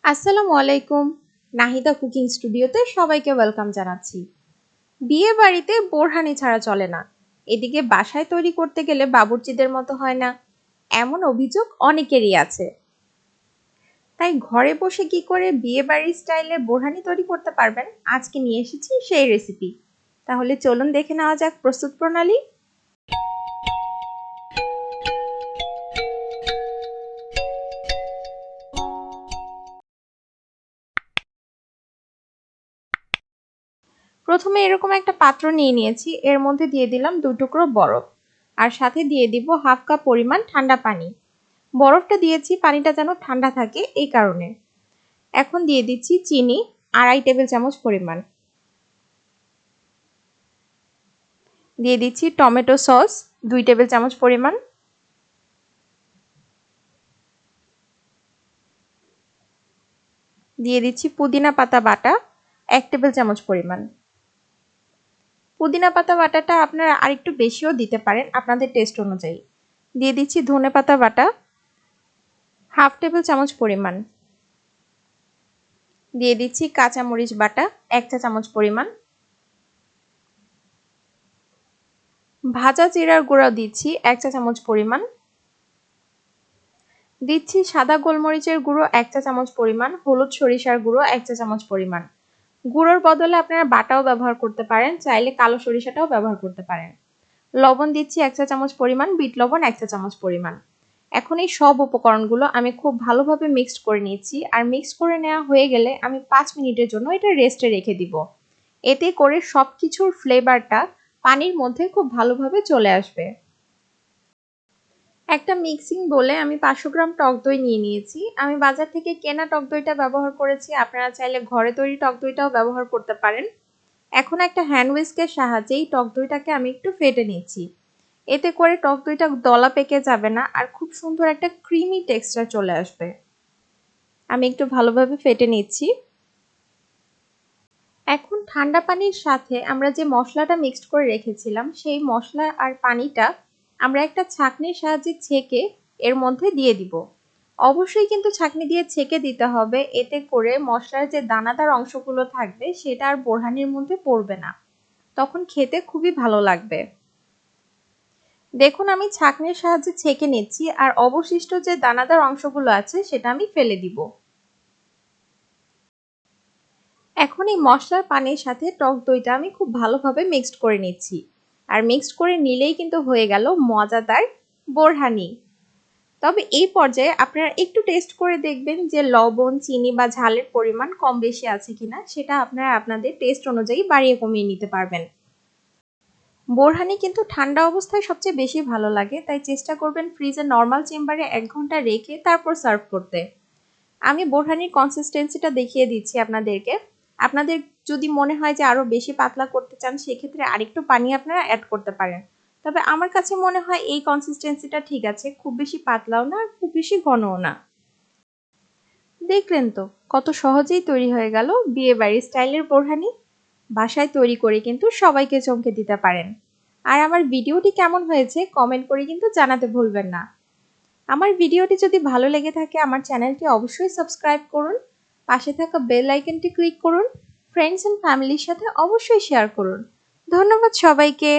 আসসালামু আলাইকুম। নাহিদা কুকিং স্টুডিওতে সবাইকে ওয়েলকাম জানাচ্ছি। বিয়ে বাড়িতে বোরহানি ছাড়া চলে না। এদিকে বাসায় তৈরি করতে গেলে বাবুর্চিদের মতো হয় না, এমন অভিযোগ অনেকেরই আছে। তাই ঘরে বসে কি করে বিয়ে বাড়ির স্টাইলে বোরহানি তৈরি করতে পারবেন, আজকে নিয়ে এসেছি সেই রেসিপি। তাহলে চলুন দেখে নেওয়া যাক প্রস্তুত প্রণালী। প্রথমে এরকম একটা পাত্র নিয়ে নিয়েছি, এর মধ্যে দিয়ে দিলাম 2 টুকরো বরফ, আর সাথে দিয়ে দিব হাফ কাপ পরিমাণ ঠান্ডা পানি। বরফটা দিয়েছি পানিটা যেন ঠান্ডা থাকে এই কারণে। এখন দিয়ে দিচ্ছি চিনি 2.5 টেবিল চামচ পরিমাণ। দিয়ে দিচ্ছি টমেটো সস 2 টেবিল চামচ পরিমাণ। দিয়ে দিচ্ছি পুদিনা পাতা বাটা 1 টেবিল চামচ পরিমাণ। পুদিনা পাতা বাটাটা আপনারা আরেকটু বেশিও দিতে পারেন আপনাদের টেস্ট অনুযায়ী। দিয়ে দিচ্ছি ধনে পাতা বাটা হাফ টেবিল চামচ পরিমাণ। দিয়ে দিচ্ছি কাঁচামরিচ বাটা 1 চা চামচ পরিমাণ। ভাজা জিরার গুঁড়া দিচ্ছি 1 চা চামচ পরিমাণ। দিচ্ছি সাদা গোলমরিচের গুঁড়ো 1 চা চামচ পরিমাণ, হলুদ সরিষার গুঁড়ো 1 চা চামচ পরিমাণ। গুঁড়োর বদলে আপনারা বাটাও ব্যবহার করতে পারেন, চাইলে কালো সরিষাটাও ব্যবহার করতে পারেন। লবণ দিচ্ছি 1 চা চামচ পরিমাণ, বিট লবণ 1 চা চামচ পরিমাণ। এখন এই সব উপকরণগুলো আমি খুব ভালোভাবে মিক্সড করে নিয়েছি, আর মিক্স করে নেওয়া হয়ে গেলে আমি 5 মিনিটের জন্য এটা রেস্টে রেখে দিব। এতে করে সবকিছুর ফ্লেভারটা পানির মধ্যে খুব ভালোভাবে চলে আসবে। একটা মিক্সিং বলে আমি 500 গ্রাম টক দই নিয়ে নিয়েছি। আমি বাজার থেকে কেনা টক দইটা ব্যবহার করেছি, আপনারা চাইলে ঘরে তৈরি টক দইটাও ব্যবহার করতে পারেন। এখন একটা হ্যান্ড হুইস্কের সাহায্যেই টক দইটাকে আমি একটু ফেটে নিচ্ছি। এতে করে টক দইটা দলা পেকে যাবে না, আর খুব সুন্দর একটা ক্রিমি টেক্সচার চলে আসবে। আমি একটু ভালোভাবে ফেটে নিচ্ছি। এখন ঠান্ডা পানির সাথে আমরা যে মশলাটা মিক্সড করে রেখেছিলাম সেই মশলা আর পানিটা আমরা একটা ছাঁকনির সাহায্যে ছেঁকে এর মধ্যে দিয়ে দিব। অবশ্যই কিন্তু ছাঁকনি দিয়ে ছেঁকে দিতে হবে, এতে করে মশলার যে দানাদার অংশগুলো থাকবে সেটা আর বোরহানির মধ্যে পড়বে না, তখন খেতে খুবই ভালো লাগবে। দেখুন আমি ছাঁকনির সাহায্যে ছেঁকে নিচ্ছি, আর অবশিষ্ট যে দানাদার অংশগুলো আছে সেটা আমি ফেলে দিব। এখন এই মশলার পানির সাথে টক দইটা আমি খুব ভালোভাবে মিক্সড করে নিচ্ছি, আর মিক্সড করে নিলেই কিন্তু হয়ে গেল মজাদার বোরহানি। তবে এই পর্যায়ে আপনারা একটু টেস্ট করে দেখবেন যে লবণ, চিনি বা ঝালের পরিমাণ কম বেশি আছে কিনা, সেটা আপনারা আপনাদের টেস্ট অনুযায়ী বাড়িয়ে কমিয়ে নিতে পারবেন। বোরহানি কিন্তু ঠান্ডা অবস্থায় সবচেয়ে বেশি ভালো লাগে, তাই চেষ্টা করবেন ফ্রিজে নর্মাল চেম্বারে 1 ঘন্টা রেখে তারপর সার্ভ করতে। আমি বোরহানির কনসিস্টেন্সিটা দেখিয়ে দিচ্ছি আপনাদেরকে। আপনাদের যদি মনে হয় যে আরো বেশি পাতলা করতে চান, সেক্ষেত্রে আরেকটু পানি আপনারা অ্যাড করতে পারেন। তবে আমার কাছে মনে হয় এই কনসিস্টেন্সিটা ঠিক আছে, খুব বেশি পাতলাও না আর খুব বেশি ঘনও না। দেখলেন তো কত সহজেই তৈরি হয়ে গেল বিয়ে বাড়ির স্টাইলের বোরহানি। বাসায় তৈরি করে কিন্তু সবাইকে চমকে দিতে পারেন। আর আমার ভিডিওটি কেমন হয়েছে কমেন্ট করে কিন্তু জানাতে ভুলবেন না। আমার ভিডিওটি যদি ভালো লেগে থাকে আমার চ্যানেলটি অবশ্যই সাবস্ক্রাইব করুন, পাশে থাকা বেল আইকনটি ক্লিক করুন, ফ্রেন্ডস এন্ড ফ্যামিলির সাথে অবশ্যই শেয়ার করুন। ধন্যবাদ সবাইকে।